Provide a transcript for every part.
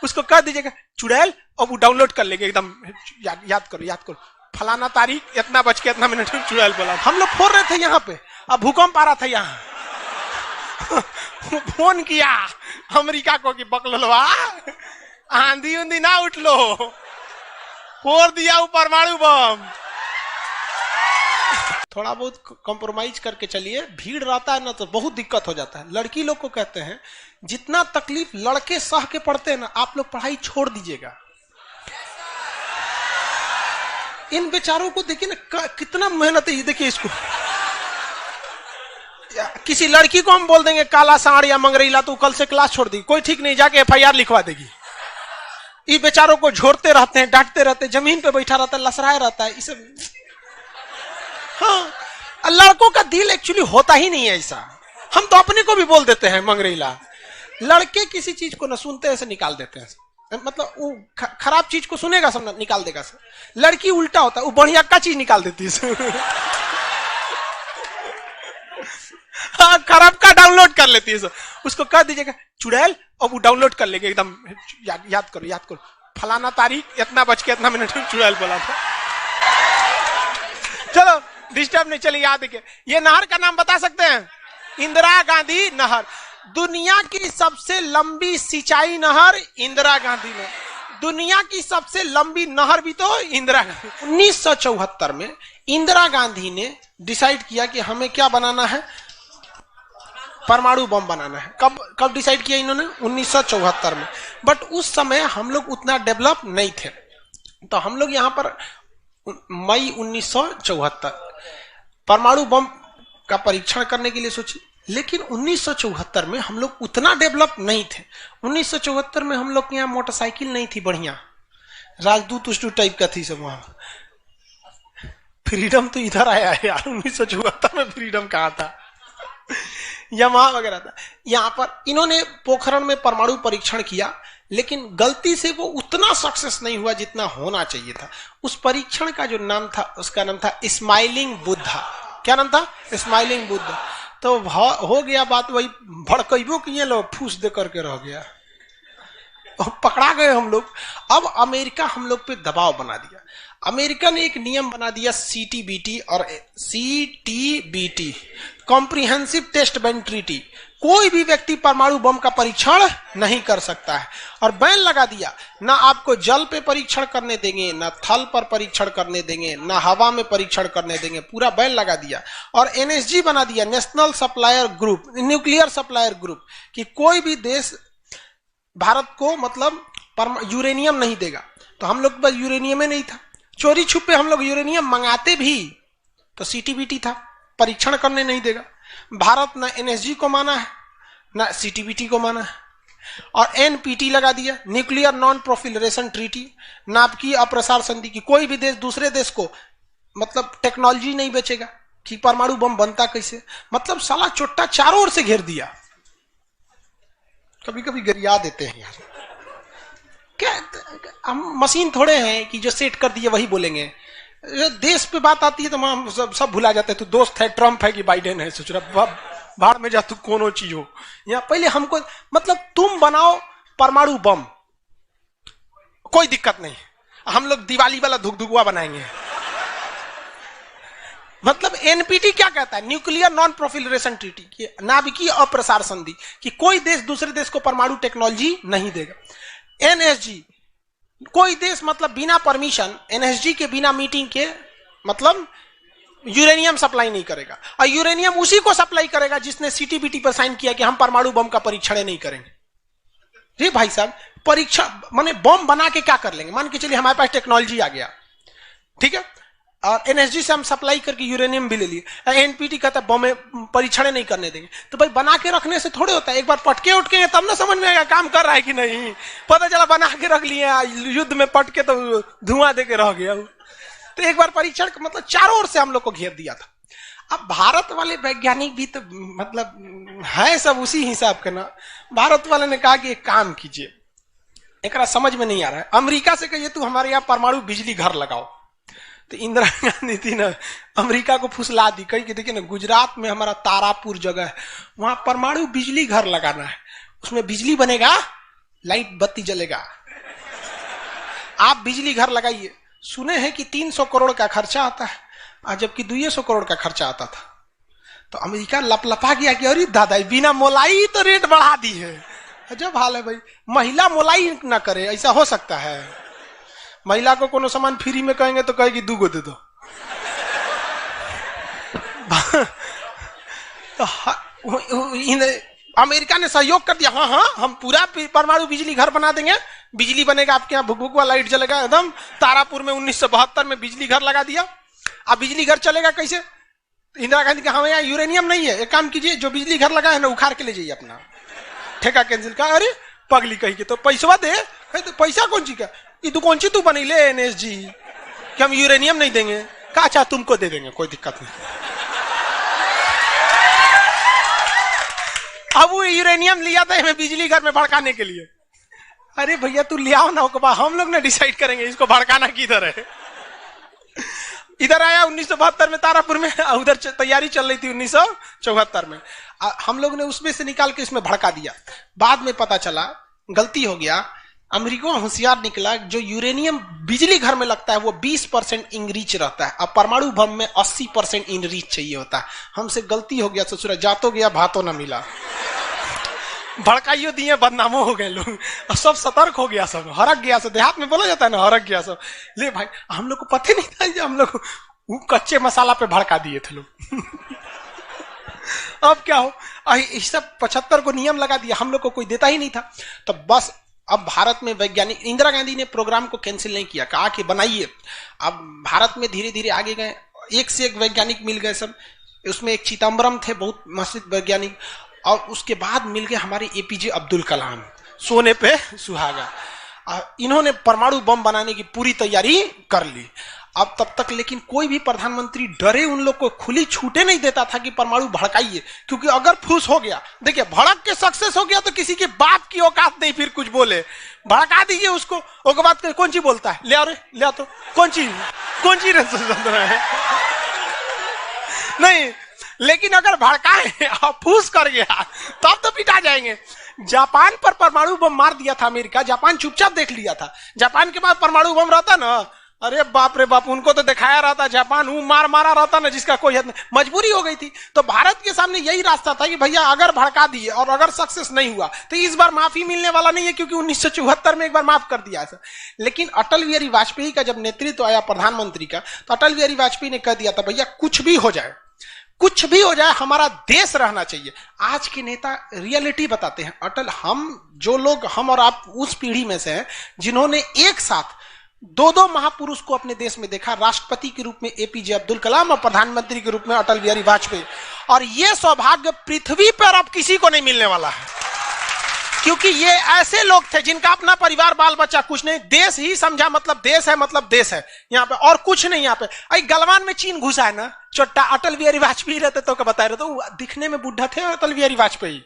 उसको कह दीजिएगा चुड़ैल, और वो डाउनलोड कर लेंगे एकदम। याद करो फलाना तारीख इतना बज के इतना मिनट में चुड़ैल बोला। हम लोग फोड़ रहे थे यहाँ पे, अब भूकंप आ रहा था यहाँ। फोन किया अमेरिका को कि बकलवा आंधी उंधी ना उठ लो, फोड़ दिया वो परमाणु बम। थोड़ा बहुत कॉम्प्रोमाइज करके चलिए, भीड़ रहता है ना तो बहुत दिक्कत हो जाता है। लड़की लोग को कहते हैं जितना तकलीफ लड़के सह के पढ़ते हैं ना, आप लोग पढ़ाई छोड़ दीजिएगा। इन बेचारों को देखिए ना कितना मेहनत है। देखिए इसको, किसी लड़की को हम बोल देंगे काला सांड या मंगरेला तो कल से क्लास छोड़ देगी, कोई ठीक नहीं, जाके FIR लिखवा देगी। ये बेचारों को झोरते रहते हैं, डांटते रहते हैं, जमीन पे बैठा रहता है, लसराया रहता है। इसे हाँ, लड़कों का दिल एक्चुअली होता ही नहीं है ऐसा। हम तो अपने को भी बोल देते हैं मंगरेला। लड़के किसी चीज को न सुनते ऐसे निकाल देते हैं, मतलब वो खराब चीज को सुनेगा सब निकाल देगा सब। लड़की उल्टा होता है, वो बढ़िया का चीज निकाल देती है। हाँ, खराब का डाउनलोड कर लेती है सब। उसको कह दीजिएगा चुड़ैल, और वो डाउनलोड कर लेंगे एकदम। याद करो फलाना तारीख इतना बज के इतना मिनट में चुड़ैल बोला था। चलो डिस्टर्ब नहीं, चलिए याद देखिए। ये नहर का नाम बता सकते हैं? इंदिरा गांधी नहर। दुनिया की सबसे लंबी सिंचाई नहर इंदिरा गांधी ने। दुनिया की सबसे लंबी नहर भी तो इंदिरा गांधी। 1974 में इंदिरा गांधी ने डिसाइड किया कि हमें क्या बनाना है, परमाणु बम बनाना है। कब डिसाइड किया इन्होंने? 1974 में। बट उस समय हम लोग उतना डेवलप नहीं थे, तो हम लोग यहां पर मई 1974 परमाणु बम का परीक्षण करने के लिए सोचे। लेकिन 1974 में हम लोग उतना डेवलप नहीं थे। 1974 में हम लोग के यहाँ मोटरसाइकिल नहीं थी बढ़िया, राजदूत उष्टू टाइप का थी सब। वहां फ्रीडम तो इधर आया है यार, 1974 में फ्रीडम कहाँ था? यमाहा वगैरह था। यहाँ पर इन्होंने पोखरण में परमाणु परीक्षण किया, लेकिन गलती से वो उतना सक्सेस नहीं हुआ जितना होना चाहिए था। उस परीक्षण का जो नाम था, उसका नाम था स्माइलिंग बुद्धा। क्या नाम था? स्माइलिंग बुद्धा। तो हो गया बात वही, भड़कइबो किए लोग, फूस दे करके रह गया, पकड़ा गए हम लोग। अब अमेरिका हम लोग पे दबाव बना दिया। अमेरिका ने एक नियम बना दिया CTBT और CTBT, comprehensive test ban treaty. कोई भी व्यक्ति परमाणु बम का परीक्षण नहीं कर सकता है, और बैन लगा दिया। ना आपको जल पे परीक्षण करने देंगे, ना थल पर परीक्षण करने देंगे, ना हवा में परीक्षण करने देंगे, पूरा बैन लगा दिया। और NSG बना दिया, national supplier group, nuclear supplier group, कि कोई भी देश भारत को मतलब यूरेनियम नहीं देगा। तो हम लोग पास यूरेनियम ही नहीं था, चोरी छुपे हम लोग यूरेनियम मंगाते भी तो CTBT था, परीक्षण करने नहीं देगा। भारत ना NSG को माना है ना CTBT को माना है, और NPT लगा दिया, न्यूक्लियर नॉन प्रोफिलरेशन ट्रीटी, नाभिकीय अप्रसार संधि, की कोई भी देश दूसरे देश को मतलब टेक्नोलॉजी नहीं बेचेगा कि परमाणु बम बनता कैसे। मतलब साला चोट्टा चारों ओर से घेर दिया। कभी कभी गरिया देते हैं यार, क्या हम मशीन थोड़े हैं कि जो सेट कर दिए वही बोलेंगे। देश पे बात आती है तो हम सब भुला जाते हैं। तू दोस्त है, ट्रम्प है कि बाइडेन है, सोच रहा भाड़ में जा तू, कोनो चीज हो। या पहले हमको मतलब तुम बनाओ परमाणु बम, कोई दिक्कत नहीं, हम लोग दिवाली वाला धुकधुकुआ बनाएंगे। मतलब NPT क्या कहता है? न्यूक्लियर नॉन प्रोफिलरेशन ट्रीटी, नाभिकीय अप्रसार संधि, कि कोई देश दूसरे देश को परमाणु टेक्नोलॉजी नहीं देगा। NSG, कोई देश मतलब बिना परमिशन, NSG के बिना मीटिंग के मतलब यूरेनियम सप्लाई नहीं करेगा। और यूरेनियम उसी को सप्लाई करेगा जिसने CTBT पर साइन किया कि हम परमाणु बम का परीक्षण नहीं करेंगे। जी भाई साहब, परीक्षा माने बम बना के क्या कर लेंगे? मान के चलिए हमारे पास टेक्नोलॉजी आ गया, ठीक है, और NSG से हम सप्लाई करके यूरेनियम भी ले लिए। NPT कहता है बम परीक्षण नहीं करने देंगे। तो भाई बना के रखने से थोड़े होता है, एक बार पटके उठकेंगे तब ना समझ में आएगा काम कर रहा है कि नहीं। पता चला बना के रख लिए, युद्ध में पटके तो धुआं दे के रह गया। तो एक बार परीक्षण मतलब चारों ओर से हम लोग को घेर दिया था। अब भारत वाले वैज्ञानिक भी तो मतलब है सब उसी हिसाब के ना। भारत वाले ने कहा कि एक काम कीजिए, एक समझ में नहीं आ रहा है, अमेरिका से कहिए तू हमारे यहाँ परमाणु बिजली घर लगाओ। तो इंदिरा गांधी थी ना, अमेरिका को फुसला दी, कही कि देखिए ना गुजरात में हमारा तारापुर जगह है, वहां परमाणु बिजली घर लगाना है, उसमें बिजली बनेगा लाइट बत्ती जलेगा, आप बिजली घर लगाइए। सुने हैं कि 300 करोड़ का खर्चा आता है, जबकि 200 करोड़ का खर्चा आता था। तो अमेरिका लपलपा गया कि अरे दादा बिना मोलाई तो रेट बढ़ा दी है। अजब हाल है भाई, महिला मोलाई ना करे, ऐसा हो सकता है? महिला को कोनो सामान फ्री में कहेंगे तो कहेगी 2 गो दे दो। अमेरिका ने सहयोग कर दिया, हाँ हाँ हम पूरा परमाणु बिजली घर बना देंगे, बिजली बनेगा, आपके यहाँ भुक भुक वाला लाइट जलेगा एकदम। तारापुर में 1972 में बिजली घर लगा दिया। अब बिजली घर चलेगा कैसे? इंदिरा गांधी का हमें यहाँ यूरेनियम नहीं है, एक काम कीजिए, जो बिजली घर लगा है ना उखाड़ के ले जाइए, अपना ठेका कैंसिल का। अरे पगली कही के तो पैसा दे, तो पैसा कौन ची का, ये तू कौन ची तू बनी ले NSG कि हम यूरेनियम नहीं देंगे, का अच्छा तुमको दे देंगे, कोई दिक्कत नहीं। अब वो यूरेनियम लिया था हमें बिजली घर में भड़काने के लिए। अरे भैया तू ले आओ ना, हम लोग ने डिसाइड करेंगे इसको भड़काना किधर है। इधर आया 1972 में तारापुर में, उधर तैयारी चल रही थी 1974 में। हम लोग ने उसमें से निकाल के इसमें भड़का दिया। बाद में पता चला गलती हो गया, अमेरिका होशियार निकला, जो यूरेनियम बिजली घर में लगता है वो 20% इनरीच रहता है, अब परमाणु बम में 80% इनरीच चाहिए होता है। हमसे गलती हो गया, ससुरा जातो गया भातो ना मिला, भड़काइयो दिए, बदनामो हो गए लोग, सब सतर्क हो गया, सब हरक गया, सब देहात में बोला जाता है ना, हरक गया सब। ले भाई हम लोग को पता नहीं था, जो हम लोग कच्चे मसाला पे भड़का दिए थे लोग। अब क्या हो, इस सब 75 को नियम लगा दिया, हम लोग को कोई देता ही नहीं था। तो बस अब भारत में वैज्ञानिक, इंदिरा गांधी ने प्रोग्राम को कैंसिल नहीं किया, कहा कि बनाइए। अब भारत में धीरे धीरे आगे गए, एक से एक वैज्ञानिक मिल गए सब। उसमें एक चिदम्बरम थे, बहुत मशहूर वैज्ञानिक, और उसके बाद मिल गए हमारे APJ अब्दुल कलाम, सोने पे सुहागा। इन्होंने परमाणु बम बनाने की पूरी तैयारी कर ली। अब तब तक लेकिन कोई भी प्रधानमंत्री डरे उन लोग को खुली छूटे नहीं देता था कि परमाणु भड़काइए, क्योंकि अगर फूस हो गया, देखिए भड़क के सक्सेस हो गया तो किसी के बाप की औकात नहीं फिर कुछ बोले। भड़का दीजिए उसको, उसके बाद कौन सी बोलता है, ले आओ रे, ले आओ तो कौन सी है नहीं। लेकिन अगर भड़काए और फूस कर गया तब तो पिटा जाएंगे। जापान पर परमाणु बम मार दिया था अमेरिका, जापान चुपचाप देख लिया था। जापान के पास परमाणु बम रहता ना, अरे बाप रे बाप, उनको तो दिखाया रहता, जापान मारा रहता ना, जिसका कोई हद नहीं। मजबूरी हो गई थी, तो भारत के सामने यही रास्ता था कि भैया अगर भड़का दिए और अगर सक्सेस नहीं हुआ तो इस बार माफी मिलने वाला नहीं है, क्योंकि 1974 में एक बार माफ कर दिया था। लेकिन अटल बिहारी वाजपेयी का जब नेतृत्व आया प्रधानमंत्री का, तो अटल बिहारी वाजपेयी ने कह दिया था भैया कुछ भी हो जाए, कुछ भी हो जाए, हमारा देश रहना चाहिए। आज के नेता रियलिटी बताते हैं। अटल, हम और आप उस पीढ़ी में से हैं जिन्होंने एक साथ 2 महापुरुष को अपने देश में देखा, राष्ट्रपति के रूप में APJ अब्दुल कलाम और प्रधानमंत्री के रूप में अटल बिहारी वाजपेयी। और यह सौभाग्य पृथ्वी पर अब किसी को नहीं मिलने वाला है, क्योंकि ये ऐसे लोग थे जिनका अपना परिवार बाल बच्चा कुछ नहीं, देश ही समझा मतलब देश है यहाँ पे, और कुछ नहीं। यहाँ पे गलवान में चीन घुसा है ना, चोट्टा अटल बिहारी वाजपेयी रहते तो क्या बता रहे, तो दिखने में बुढ़ा थे अटल बिहारी वाजपेयी।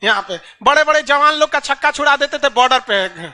यहाँ पे बड़े बड़े जवान लोग का छक्का छुड़ा देते थे बॉर्डर पे।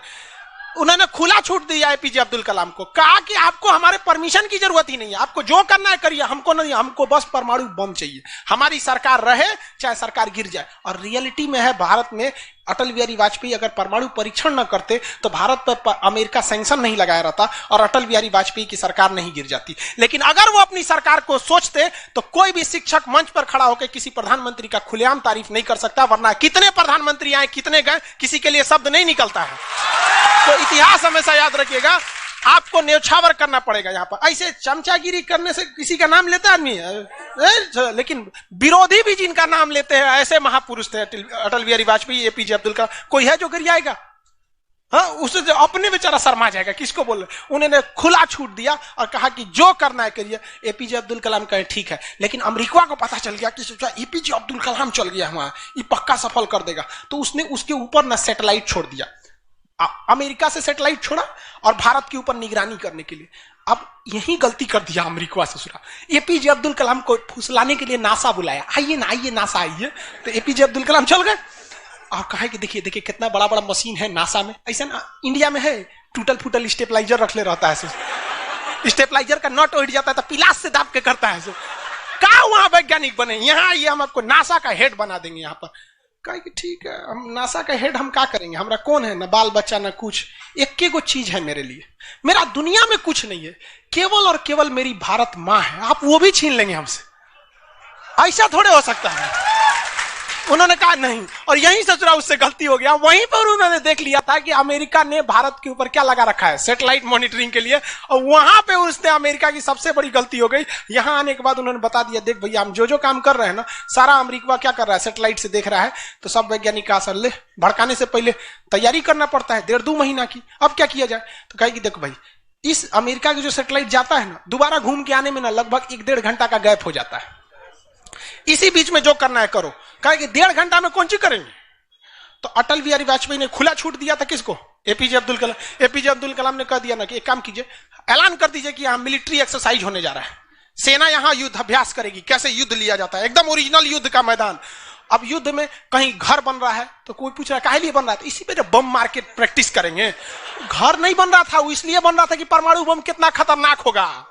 उन्होंने खुला छूट दिया APJ अब्दुल कलाम को, कहा कि आपको हमारे परमिशन की जरूरत ही नहीं है, आपको जो करना है करिए, हमको नहीं, हमको बस परमाणु बम चाहिए, हमारी सरकार रहे चाहे सरकार गिर जाए। और रियलिटी में है, भारत में अटल बिहारी वाजपेयी अगर परमाणु परीक्षण न करते तो भारत पर अमेरिका सैंक्शन नहीं लगाया रहता और अटल बिहारी वाजपेयी की सरकार नहीं गिर जाती। लेकिन अगर वो अपनी सरकार को सोचते तो कोई भी शिक्षक मंच पर खड़ा होकर किसी प्रधानमंत्री का खुलेआम तारीफ नहीं कर सकता, वरना कितने प्रधानमंत्री आए, कितने गए, किसी के लिए शब्द नहीं निकलता है। तो इतिहास हमेशा याद रखिएगा, आपको न्यौछावर करना पड़ेगा। यहाँ पर ऐसे चमचागिरी करने से किसी का नाम लेता आदमी, लेकिन विरोधी भी जिनका नाम लेते हैं ऐसे महापुरुष थे अटल बिहारी वाजपेयी, APJ अब्दुल कलाम। कोई है जो गिर जाएगा? हाँ, उसे जो अपने बेचारा शर्मा जाएगा, किसको बोल रहे। उन्होंने खुला छूट दिया और कहा कि जो करना है करिए। APJ अब्दुल कलाम कहे ठीक है, लेकिन अमेरिका को पता चल गया कि सोचा APJ अब्दुल कलाम चल गया वहां, ये पक्का सफल कर देगा, तो उसने उसके ऊपर ना सैटेलाइट छोड़ दिया, अमेरिका से सैटेलाइट छोड़ा और भारत के ऊपर निगरानी करने के लिए। अब यही गलती कर दिया अमेरिका से सुरा। APJ अब्दुल कलाम को फुसलाने के लिए नासा बुलाया, आइए ना, आइए नासा आइए। तो APJ अब्दुल कलाम चल गए और कहा कि देखिए देखिए कितना बड़ा बड़ा मशीन है नासा में, ऐसा ना इंडिया में है, टूटल फूटल स्टेपलाइजर रख ले रहता है, स्टेपलाइजर का नट उठ जाता है तो पिलास से दाब के करता है। कहा वहां वैज्ञानिक बने, यहाँ आइए हम आपको नासा का हेड बना देंगे यहाँ पर। कहा कि ठीक है, हम नासा का हेड, हम क्या करेंगे, हमारा कौन है, ना बाल बच्चा ना कुछ, एक को चीज है मेरे लिए, मेरा दुनिया में कुछ नहीं है, केवल और केवल मेरी भारत माँ है, आप वो भी छीन लेंगे हमसे, ऐसा थोड़े हो सकता है। उन्होंने कहा नहीं, और यहीं से थोड़ा उससे गलती हो गया। वहीं पर उन्होंने देख लिया था कि अमेरिका ने भारत के ऊपर क्या लगा रखा है, सैटेलाइट मॉनिटरिंग के लिए, और वहां पे उसने अमेरिका की सबसे बड़ी गलती हो गई। यहां आने के बाद उन्होंने बता दिया, देख भैया हम जो काम कर रहे हैं ना, सारा अमेरिका क्या कर रहा है, सैटेलाइट से देख रहा है। तो सब वैज्ञानिक का असर ले, भड़काने से पहले तैयारी करना पड़ता है 1.5-2 महीना की। अब क्या किया जाए, तो कहे कि देखो भाई, इस अमेरिका की जो सैटेलाइट जाता है ना, दोबारा घूम के आने में ना लगभग 1-1.5 घंटा का गैप हो जाता है। इसी बीच में जो करना है करो। कहा कि 1.5 घंटा में कौन सी करेंगे। तो अटल बिहारी वाजपेयी ने खुला छूट दिया था किसको, एपीजे अब्दुल कलाम। एपीजे अब्दुल कलाम ने कह दिया ना कि एक काम कीजिए, ऐलान कर दीजिए कि यहां मिलिट्री एक्सरसाइज होने जा रहा है, सेना यहां युद्ध अभ्यास करेगी, कैसे युद्ध लिया जाता है, एकदम ओरिजिनल युद्ध का मैदान। अब युद्ध में कहीं घर बन रहा है तो कोई पूछ रहा है काहे लिए बन रहा है, तो इसी पे जो बम मार के प्रैक्टिस करेंगे। घर नहीं बन रहा था, वो इसलिए बन रहा था कि परमाणु बम कितना खतरनाक होगा।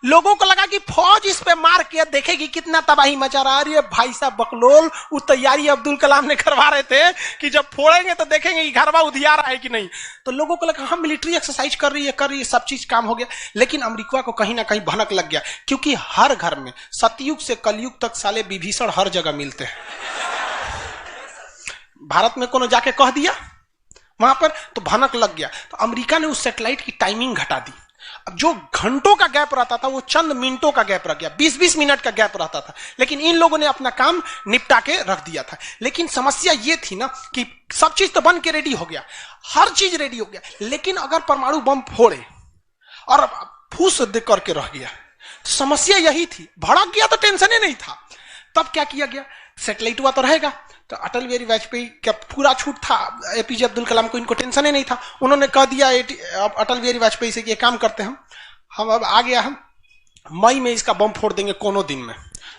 लोगों को लगा कि फौज इस पे मार के देखेगी कितना तबाही मचा रहा है। अरे भाई साहब बकलोल, वो तैयारी अब्दुल कलाम ने करवा रहे थे कि जब फोड़ेंगे तो देखेंगे कि घरवा उधिया रहा है कि नहीं। तो लोगों को लगा हम मिलिट्री एक्सरसाइज कर रही है, सब चीज काम हो गया। लेकिन अमेरिका को कहीं ना कहीं भनक लग गया, क्योंकि हर घर में सतयुग से कलयुग तक साले विभीषण हर जगह मिलते हैं। भारत में कोनो जाके कह दिया वहां पर, तो भनक लग गया। तो अमेरिका ने उस सैटेलाइट की टाइमिंग घटा दी। अब जो घंटों का गैप रहता था वो चंद मिनटों का गैप रह गया, 20-20 मिनट का गैप रहता था। लेकिन इन लोगों ने अपना काम निपटा के रख दिया था। लेकिन समस्या ये थी ना कि सब चीज तो बन के रेडी हो गया, हर चीज रेडी हो गया, लेकिन अगर परमाणु बम फोड़े और फूस दे करके रह गया, तो समस्या यही थी। भड़क गया तो टेंशन ही नहीं था। तब क्या किया गया, सैटेलाइट हुआ तो रहेगा। तो अटल बिहारी वाजपेयी का पूरा छूट था, एपीजे अब्दुल कलाम को इनको टेंशन ही नहीं था। उन्होंने कह दिया अटल बिहारी वाजपेयी से कि काम करते हैं हम अब आ गया, हम मई में इसका बम फोड़ देंगे कोनो दिन में,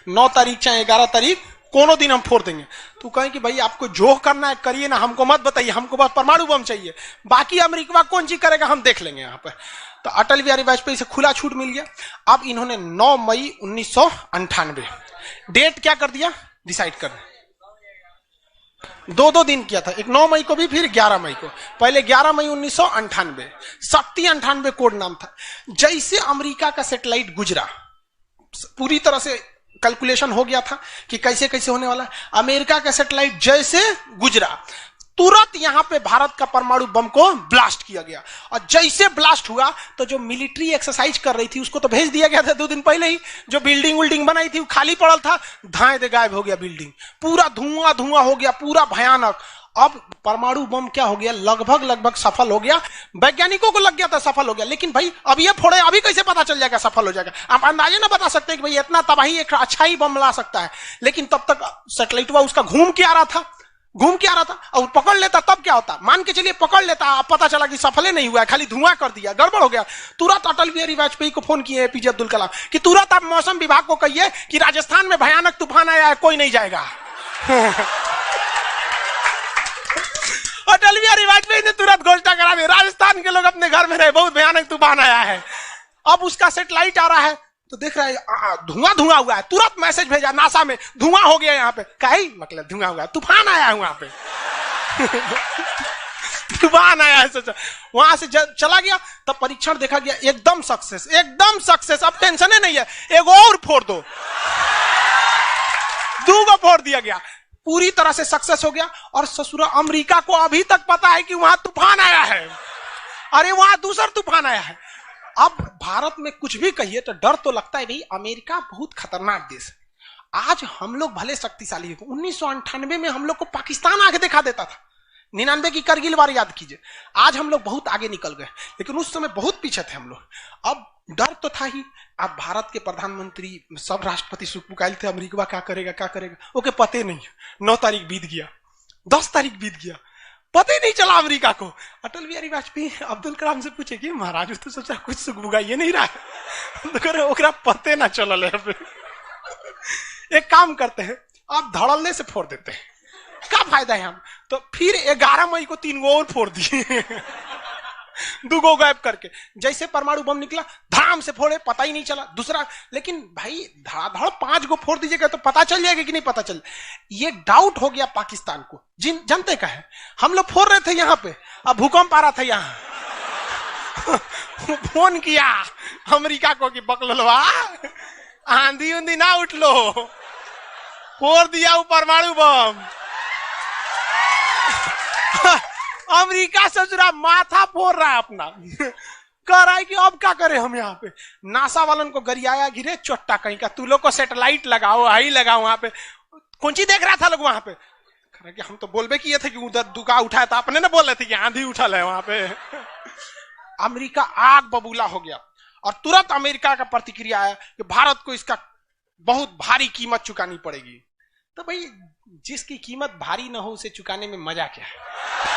9 तारीख चाहे 11 तारीख कोनो दिन हम फोड़ देंगे। तो कहें कि भाई आपको जो करना है करिए ना, हमको मत बताइए, हमको बस परमाणु बम चाहिए, बाकी अमेरिका कौन चीज करेगा हम देख लेंगे यहाँ पर। तो अटल बिहारी वाजपेयी से खुला छूट मिल गया। अब इन्होंने 9 मई 1998 डेट क्या कर दिया, डिसाइड कर 2 दिन किया था, एक 9 मई को भी, फिर 11 मई को। पहले 11 मई 1998 शक्ति 98 कोड नाम था। जैसे अमेरिका का सैटेलाइट गुजरा, पूरी तरह से कैलकुलेशन हो गया था कि कैसे कैसे होने वाला है। अमेरिका का सैटेलाइट जैसे गुजरा, तुरंत यहां पे भारत का परमाणु बम को ब्लास्ट किया गया। और जैसे ब्लास्ट हुआ तो जो मिलिट्री एक्सरसाइज कर रही थी उसको तो भेज दिया गया था 2 दिन पहले ही। जो बिल्डिंग बनाई थी वो खाली पड़ल था, धाए दे गायब हो गया बिल्डिंग, पूरा धुआं धुआं हो गया, पूरा भयानक। अब परमाणु बम क्या हो गया, लगभग सफल हो गया। वैज्ञानिकों को लग गया था सफल हो गया, लेकिन भाई अब ये फोड़े, अभी कैसे पता चल जाएगा सफल हो जाएगा। आप अंदाजे ना बता सकते कि भाई इतना तबाही एक अच्छा ही बम ला सकता है। लेकिन तब तक सैटेलाइट उसका घूम के आ रहा था और पकड़ लेता तब क्या होता, मान के चलिए पकड़ लेता, अब पता चला कि सफल नहीं हुआ, खाली धुआं कर दिया, गड़बड़ हो गया। तुरंत अटल बिहारी वाजपेयी को फोन किए एपीजे अब्दुल कलाम कि तुरंत आप मौसम विभाग को कहिए कि राजस्थान में भयानक तूफान आया है, कोई नहीं जाएगा। अटल बिहारी वाजपेयी ने तुरंत घोषणा करा दी, राजस्थान के लोग अपने घर में रहे, बहुत भयानक तूफान आया है। अब उसका सैटेलाइट आ रहा है तो देख रहा है धुआं हुआ है, तुरंत मैसेज भेजा नासा में, धुआं हो गया यहाँ पे। कहीं मतलब धुआं हुआ है, तूफान आया है वहां पे। तूफान आया है, सोचा वहां से चला गया। तब परीक्षण देखा गया, एकदम सक्सेस। अब टेंशन ही नहीं है, एक और फोड़ दो, 2 को फोड़ दिया गया, पूरी तरह से सक्सेस हो गया। और ससुरा अमेरिका को अभी तक पता है कि वहां तूफान आया है, अरे वहां दूसरा तूफान आया है। अब भारत में कुछ भी कहिए तो डर तो लगता है, भाई अमेरिका बहुत खतरनाक देश है। आज हम लोग भले शक्तिशाली है, 1998 में हम लोग को पाकिस्तान आगे दिखा देता था, 99 की करगिल वार याद कीजिए। आज हम लोग बहुत आगे निकल गए, लेकिन उस समय बहुत पीछे थे हम लोग। अब डर तो था ही। अब भारत के प्रधानमंत्री सब राष्ट्रपति सुखपुकाइल थे, अमेरिका क्या करेगा ओके पते नहीं। 9 तारीख बीत गया, 10 तारीख बीत गया, पता ही नहीं चला अमेरिका को। अटल बिहारी वाजपेयी अब्दुल कलाम से पूछे कि महाराज तो सोचा कुछ सुख ये नहीं रहा, तो पते ना चल। एक काम करते हैं, आप धड़ल्ले से फोड़ देते हैं, क्या फायदा है हम। तो फिर 11 मई को 3 गो और फोड़ दिए। दुगो गायब करके। जैसे परमाणु बम निकला धड़ाम से फोड़े, पता ही नहीं चला। दूसरा, लेकिन भाई धड़ाधड़ 5 गो फोड़ दीजिएगा तो पता चल जाएगा कि नहीं पता चल। ये डाउट हो गया पाकिस्तान को। जनते का है, हम लोग फोड़ रहे थे यहां पे, अब भूकंप आ रहा था यहां। फोन किया अमेरिका को कि बकलवा आंधी उंधी ना उठ लो, फोड़ दिया वो परमाणु बम। अमेरिका सोच रहा माथा फोड़ रहा है अपना, कह रहा है कि अब क्या करें हम यहाँ पे। नासा वालन को गरियाया, गिरे चोट्टा कहीं का, तू लोग को सैटेलाइट लगाओ, हाई लगाओ वहां पे। कौन सी देख रहा था लोग वहां पे, कि हम तो बोलबे किए थे कि उधर दुका उठाया था, अपने ना बोल रहे थे कि आंधी उठल है वहां पे। अमेरिका आग बबूला हो गया और तुरंत अमेरिका का प्रतिक्रिया आया कि भारत को इसका बहुत भारी कीमत चुकानी पड़ेगी। तो भाई जिसकी कीमत भारी ना हो उसे चुकाने में मजा क्या है।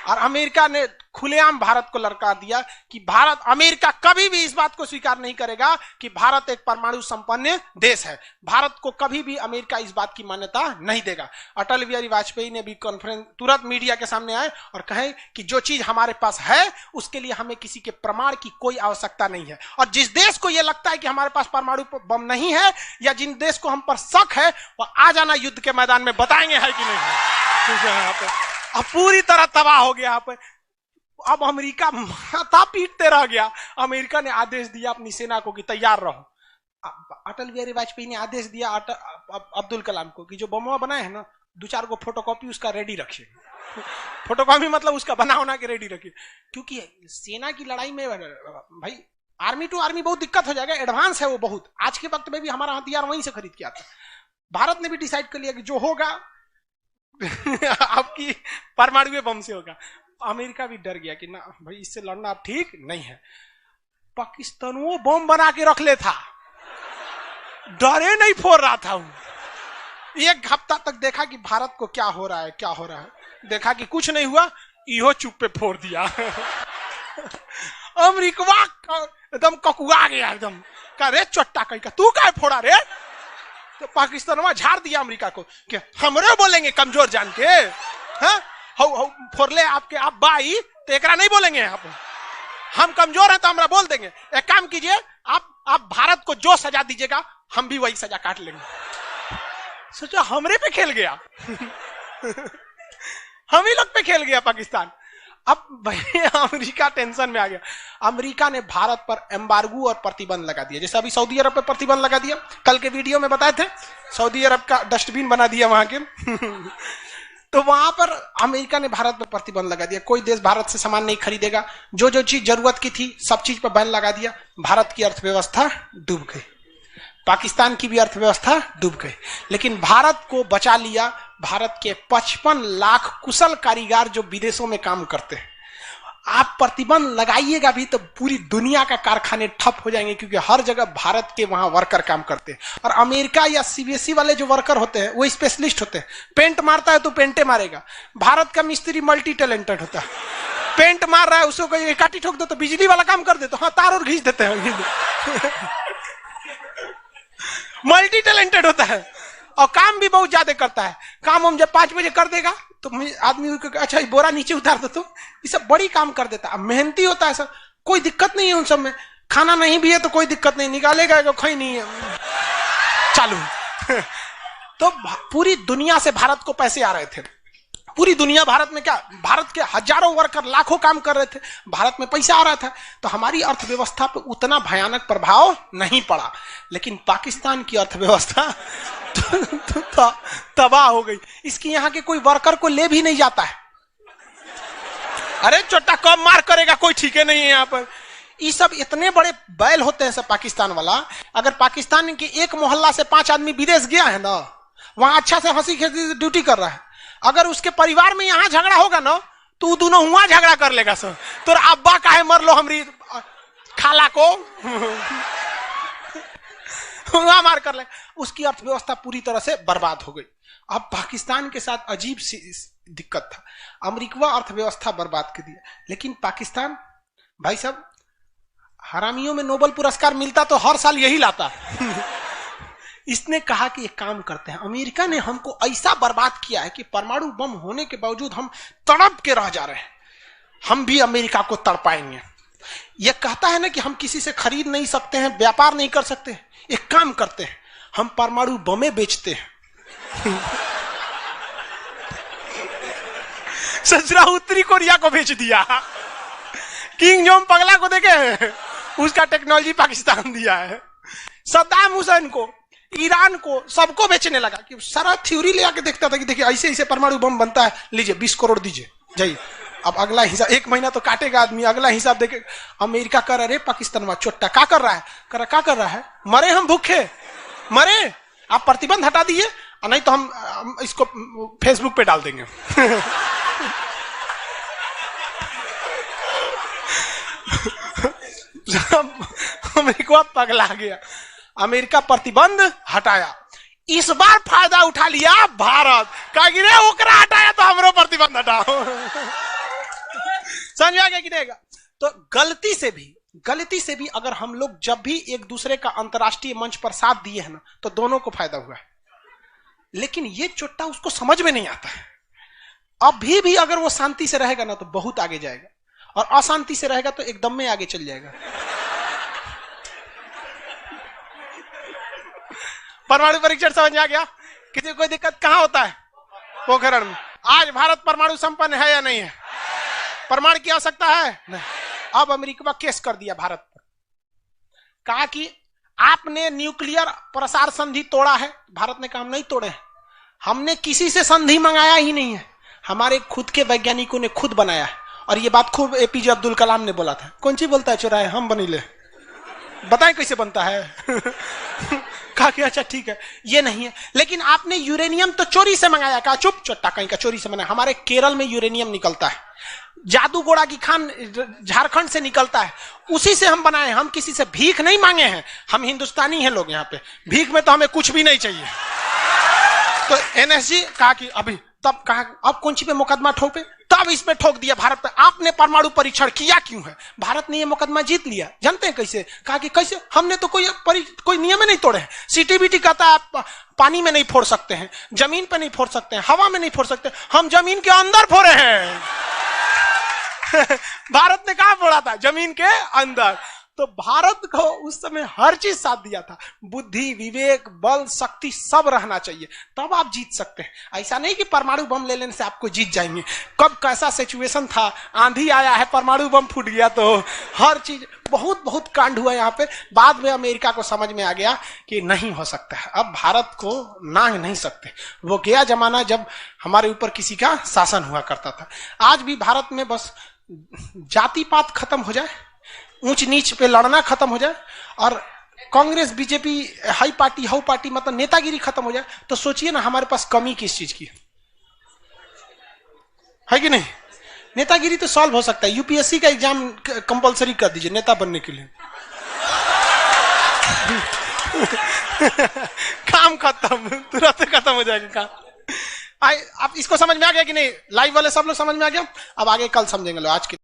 और अमेरिका ने खुलेआम भारत को ललकार दिया कि अमेरिका कभी भी इस बात को स्वीकार नहीं करेगा कि भारत एक परमाणु संपन्न देश है। भारत को कभी भी अमेरिका इस बात की मान्यता नहीं देगा। अटल बिहारी वाजपेयी ने भी कॉन्फ्रेंस तुरंत मीडिया के सामने आए और कहे कि जो चीज हमारे पास है उसके लिए हमें किसी के प्रमाण की कोई आवश्यकता नहीं है। और जिस देश को यह लगता है कि हमारे पास परमाणु बम नहीं है या जिन देश को हम पर शक है वह आ जाना युद्ध के मैदान में, बताएंगे है कि नहीं है। अब पूरी तरह तबाह हो गया यहाँ पे। अब अमेरिका माथा पीटते रह गया। अमेरिका ने आदेश दिया अपनी सेना को कि तैयार रहो। अटल बिहारी वाजपेयी ने आदेश दिया अब्दुल कलाम को कि जो बम बनाए हैं ना, 2-4 को फोटोकॉपी उसका रेडी रखिए। फोटोकॉपी मतलब उसका बना होना के रेडी रखिए, क्योंकि सेना की लड़ाई में भाई आर्मी टू आर्मी बहुत दिक्कत हो जाएगा। एडवांस है वो बहुत। आज के वक्त में भी हमारा हथियार वहीं से खरीद के आता है। भारत ने भी डिसाइड कर लिया कि जो होगा आपकी परमाणु बम से होगा। अमेरिका भी डर गया कि ना भाई इससे लड़ना अब ठीक नहीं है। पाकिस्तान वो बम बना के रख ले था, डरे नहीं फोड़ रहा था। 1 हफ्ता तक देखा कि भारत को क्या हो रहा है, क्या हो रहा है। देखा कि कुछ नहीं हुआ, इहो चुप पे फोड़ दिया। अमेरिका एकदम ककुआ गया, एकदम कह रे चोट्टा कहीं का, तू क्या फोड़ा रे। तो पाकिस्तान वहां झाड़ दिया अमेरिका को कि हमरे बोलेंगे कमजोर जान के, फोड़ले आपके आप बाई तो एकरा नहीं बोलेंगे। आप हम कमजोर हैं तो हमरा बोल देंगे। एक काम कीजिए, आप भारत को जो सजा दीजिएगा हम भी वही सजा काट लेंगे। सोचो हमरे पे खेल गया। हम ही लोग पे खेल गया पाकिस्तान। अब भाई अमेरिका टेंशन में आ गया। अमेरिका ने भारत पर एम्बार्गो और प्रतिबंध लगा दिया। जैसे अभी सऊदी अरब पे प्रतिबंध लगा दिया, कल के वीडियो में बताए थे, सऊदी अरब का डस्टबिन बना दिया वहां के। तो वहां पर अमेरिका ने भारत पर प्रतिबंध लगा दिया। कोई देश भारत से सामान नहीं खरीदेगा। जो जो चीज जरूरत की थी सब चीज पर बैन लगा दिया। भारत की अर्थव्यवस्था डूब गई, पाकिस्तान की भी अर्थव्यवस्था डूब गई, लेकिन भारत को बचा लिया भारत के 55 लाख कुशल कारीगर जो विदेशों में काम करते हैं। आप प्रतिबंध लगाइएगा भी तो पूरी दुनिया का कारखाने ठप हो जाएंगे, क्योंकि हर जगह भारत के वहां वर्कर काम करते हैं। और अमेरिका या सीबीएसई वाले जो वर्कर होते हैं वो स्पेशलिस्ट होते हैं। पेंट मारता है तो पेंटे मारेगा। भारत का मिस्त्री मल्टी टैलेंटेड होता है। पेंट मार रहा है, उसको एक काटी ठोक दो तो बिजली वाला काम कर दे, तो हाँ तार और घींच देते हैं। मल्टी टैलेंटेड होता है और काम भी बहुत ज्यादा करता है। काम हम जब 5 बजे कर देगा तो आदमी अच्छा बोरा नीचे उतार दो, तो ये सब बड़ी काम कर देता है। मेहनती होता है सर, कोई दिक्कत नहीं है उन सब में। खाना नहीं भी है तो कोई दिक्कत नहीं, निकालेगा तो खई नहीं है, चालू। तो पूरी दुनिया से भारत को पैसे आ रहे थे। पूरी दुनिया भारत में क्या, भारत के हजारों वर्कर लाखों काम कर रहे थे, भारत में पैसा आ रहा था। तो हमारी अर्थव्यवस्था पे उतना भयानक प्रभाव नहीं पड़ा, लेकिन पाकिस्तान की अर्थव्यवस्था तबाह हो गई। इसकी यहाँ के कोई वर्कर को ले भी नहीं जाता है। अरे चोटा कम मार करेगा कोई ठीक है नहीं है यहाँ पर। ये सब इतने बड़े बैल होते हैं सब पाकिस्तान वाला। अगर पाकिस्तान के एक मोहल्ला से 5 आदमी विदेश गया है ना, वहां अच्छा से हंसी खेसी ड्यूटी कर रहा है, अगर उसके परिवार में यहाँ झगड़ा होगा ना तो दोनों वहां झगड़ा कर लेगा सर। तो अब्बा काहे मर लो हमरी खाला को, वहां मार कर ले। उसकी अर्थव्यवस्था पूरी तरह से बर्बाद हो गई। अब पाकिस्तान के साथ अजीब सी दिक्कत था। अमेरिका अर्थव्यवस्था बर्बाद कर दिया, लेकिन पाकिस्तान भाई साहब हरामियों में नोबेल पुरस्कार मिलता तो हर साल यही लाता। इसने कहा कि एक काम करते हैं, अमेरिका ने हमको ऐसा बर्बाद किया है कि परमाणु बम होने के बावजूद हम तड़प के रह जा रहे हैं। हम भी अमेरिका को तड़पाएंगे। यह कहता है ना कि हम किसी से खरीद नहीं सकते हैं, व्यापार नहीं कर सकते। एक काम करते हैं, हम परमाणु बमें बेचते हैं। ससुरा उत्तरी कोरिया को बेच दिया। किंग जोंग पगला को देखे, उसका टेक्नोलॉजी पाकिस्तान दिया है। सद्दाम हुसैन को, ईरान को, सबको बेचने लगा कि सारा थ्योरी ले आके देखता था कि देखिए ऐसे ऐसे परमाणु बम बनता है, लीजिए 20 करोड़ दीजिए जाइए। अब अगला हिसाब, 1 महीना तो काटेगा आदमी, अगला हिसाब देखे। अमेरिका कर रहा है पाकिस्तान में चोट्टा क्या कर रहा है, क्या कर रहा है, मरे हम भूखे, मरे, आप प्रतिबंध हटा दीजिए, नहीं तो हम इसको फेसबुक पे डाल देंगे। अमेरिका पगला गया, अमेरिका प्रतिबंध हटाया। इस बार फायदा उठा लिया भारत, कहा कि रे ओकरा हटाया तो हमरो प्रतिबंध हटाओ। समझ आ गया कि नहीं? तो गलती से भी अगर हम लोग जब भी एक दूसरे का अंतर्राष्ट्रीय मंच पर साथ दिए हैं ना, तो दोनों को फायदा हुआ है। लेकिन ये चोट्टा उसको समझ में नहीं आता है। अभी भी अगर वो शांति से रहेगा ना तो बहुत आगे जाएगा, और अशांति से रहेगा तो एकदम में आगे चल जाएगा। परमाणु परीक्षण समझ में आ गया? किसी कोई दिक्कत कहां होता है? पोखरण में। आज भारत परमाणु संपन्न है या नहीं है? परमाणु की आवश्यकता है नहीं। अब अमेरिका केस कर दिया भारत पर, कहा कि आपने न्यूक्लियर प्रसार संधि तोड़ा है। भारत ने कहा हम नहीं तोड़े हैं, हमने किसी से संधि मंगाया ही नहीं है, हमारे खुद के वैज्ञानिकों ने खुद बनाया है। और ये बात खूब एपीजे अब्दुल कलाम ने बोला था। कौन सी बोलता है चुराए हम बनीले, बताएं कैसे बनता है। कहा कि अच्छा ठीक है, ये नहीं है, लेकिन आपने यूरेनियम तो चोरी से मंगाया। कहा चुप, चट्टा कहीं का चोरी से मंगाया। हमारे केरल में यूरेनियम निकलता है, जादूगोड़ा की खान झारखंड से निकलता है, उसी से हम बनाए। हम किसी से भीख नहीं मांगे हैं, हम हिंदुस्तानी हैं लोग, यहाँ पे भीख में तो हमें कुछ भी नहीं चाहिए। तो एनएसजी कहा कि अभी, तब कहा अब कौन सी पे मुकदमा ठोके, तब इस पे ठोक दिया भारत पे। आपने परमाणु परीक्षण किया क्यों है? भारत ने ये मुकदमा जीत लिया। जानते हैं कैसे? कहा कि कैसे, हमने तो कोई नियम नहीं तोड़े हैं। सीटीबीटी कहता है आप पानी में नहीं फोड़ सकते हैं, जमीन पे नहीं फोड़ सकते हैं, हवा में नहीं फोड़ सकते, हम जमीन के अंदर फोड़े हैं। भारत ने कहा फोड़ा था? जमीन के अंदर। तो भारत को उस समय हर चीज साथ दिया था, बुद्धि, विवेक, बल, शक्ति सब रहना चाहिए, तब आप जीत सकते हैं। ऐसा नहीं कि परमाणु बम ले लेने से आपको जीत जाएंगे। कब कैसा सिचुएशन था, आंधी आया है, परमाणु बम फूट गया, तो हर चीज बहुत कांड हुआ यहाँ पे। बाद में अमेरिका को समझ में आ गया कि नहीं हो सकता है, अब भारत को नांग नहीं सकते। वो गया जमाना जब हमारे ऊपर किसी का शासन हुआ करता था। आज भी भारत में बस जाति पात खत्म हो जाए, ऊंच नीच पे लड़ना खत्म हो जाए, और Congress BJP high party how party मतलब नेतागिरी खत्म हो जाए, तो सोचिए ना हमारे पास कमी किस चीज की है कि नहीं? नेतागिरी तो सॉल्व हो सकता है। यूपीएससी का एग्जाम कंपलसरी कर दीजिए नेता बनने के लिए। काम खत्म, तुरंत खत्म हो जाएगा काम। आप इसको समझ में आ गया कि नहीं? लाइव वाले सब लोग समझ में आ गया? अब आगे कल समझेंगे लोग। आज के